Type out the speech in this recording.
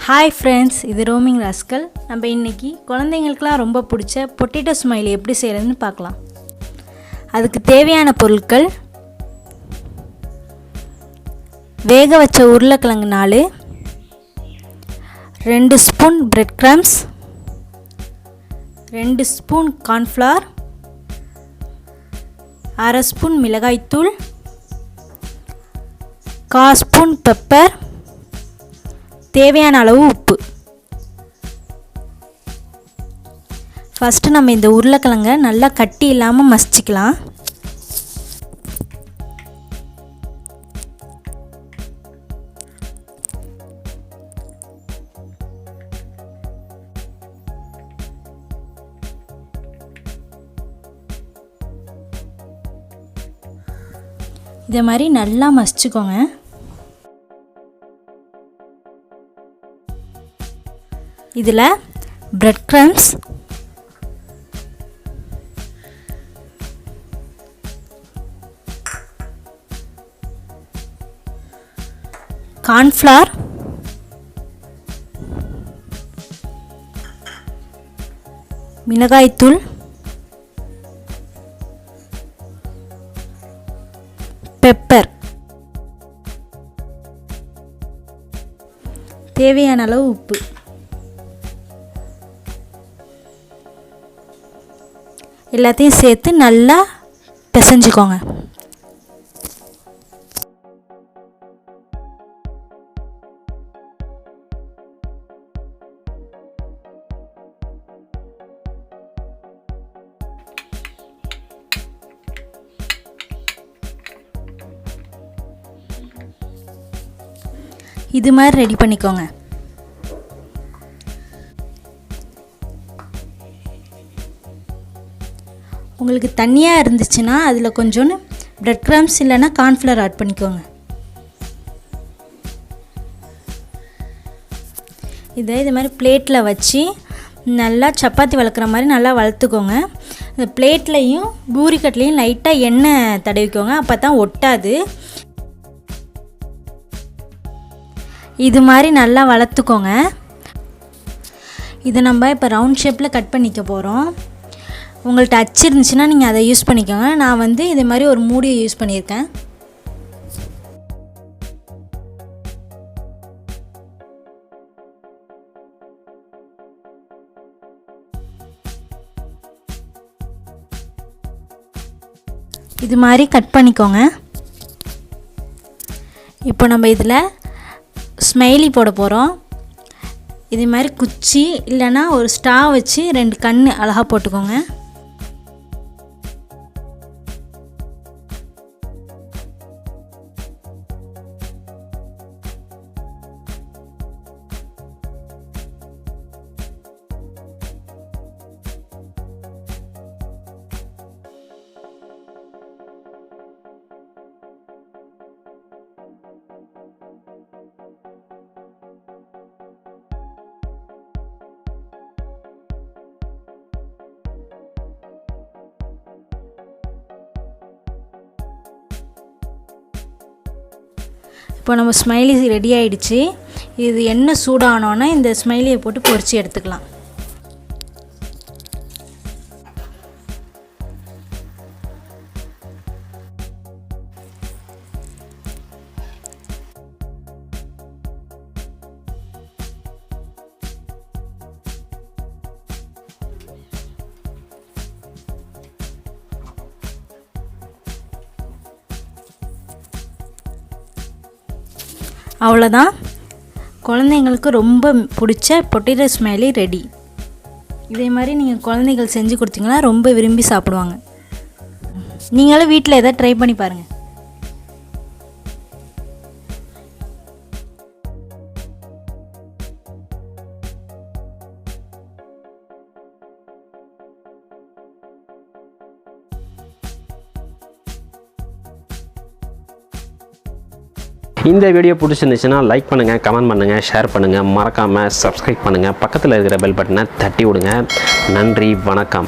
Hi friends, இது roaming rascal. நம்ம இன்னைக்கு குழந்தைகளுக்குலாம் ரொம்ப பிடிச்ச பொட்டேட்டோ ஸ்மைலி எப்படி செய்யறதுன்னு பார்க்கலாம். அதுக்கு தேவையான பொருட்கள்: வேக வச்ச உருளைக்கிழங்கு 4, 2 spoon bread crumbs, 2 spoon cornflour, அரை ஸ்பூன் மிளகாய்த்தூள், 1/4 ஸ்பூன் பெப்பர், தேவையான அளவு உப்பு. ஃபஸ்ட்டு நம்ம இந்த உருளைக்கிழங்கை நல்லா கட்டி இல்லாமல் மசிச்சுக்கலாம். இதை மாதிரி நல்லா மசிச்சுக்கோங்க. இதில் பிரெட் கிரம்ஸ், கார்ன்ஃப்ளவர், மிளகாய்த்தூள், பெப்பர், தேவையான அளவு உப்பு. எல்லாத்தையும் சேர்த்து நல்லா பிசைஞ்சுக்கோங்க. இது மாதிரி ரெடி பண்ணிக்கோங்க. உங்களுக்கு தண்ணியாக இருந்துச்சுன்னா அதில் கொஞ்சோன்னு பிரெட் கிரம்ஸ் இல்லைன்னா கார்ன்ஃப்ளவர் ஆட் பண்ணிக்கோங்க. இது மாதிரி பிளேட்டில் வச்சு நல்லா சப்பாத்தி வளர்க்குற மாதிரி நல்லா வளர்த்துக்கோங்க. இந்த பிளேட்லேயும் பூரிக்கட்லேயும் லைட்டாக எண்ணெய் தடவிக்கோங்க, அப்போ தான் ஒட்டாது. இது மாதிரி நல்லா வளர்த்துக்கோங்க. இதை நம்ம இப்போ ரவுண்ட் ஷேப்பில் கட் பண்ணிக்க போகிறோம். உங்கள்கிட்ட அச்சு இருந்துச்சுன்னா நீங்கள் அதை யூஸ் பண்ணிக்கோங்க. நான் இதே மாதிரி ஒரு மூடியை யூஸ் பண்ணியிருக்கேன். இது மாதிரி கட் பண்ணிக்கோங்க. இப்போ நம்ம இதில் ஸ்மைலி போட போகிறோம். இதே மாதிரி குச்சி இல்லைன்னா ஒரு ஸ்ட்ரா வச்சு 2 கண் அழகாக போட்டுக்கோங்க. இப்போ நம்ம ஸ்மைலி ரெடி ஆகிடுச்சு. இது எண்ணெய் சூடானோன்னா இந்த ஸ்மைலியை போட்டு பொரித்து எடுத்துக்கலாம். அவ்வளோதான், குழந்தைங்களுக்கு ரொம்ப பிடிச்ச பொட்டேட்டோ ஸ்மைலி ரெடி. இதே மாதிரி நீங்கள் குழந்தைகள் செஞ்சு கொடுத்தீங்கன்னா ரொம்ப விரும்பி சாப்பிடுவாங்க. நீங்களும் வீட்டில் எதாவது ட்ரை பண்ணி பாருங்கள். இந்த வீடியோ பிடிச்சிருந்துச்சுன்னா லைக் பண்ணுங்கள், கமெண்ட் பண்ணுங்கள், ஷேர் பண்ணுங்கள், மறக்காமல் சப்ஸ்கிரைப் பண்ணுங்கள், பக்கத்தில் இருக்கிற பெல் பட்டனை தட்டி விடுங்க. நன்றி, வணக்கம்.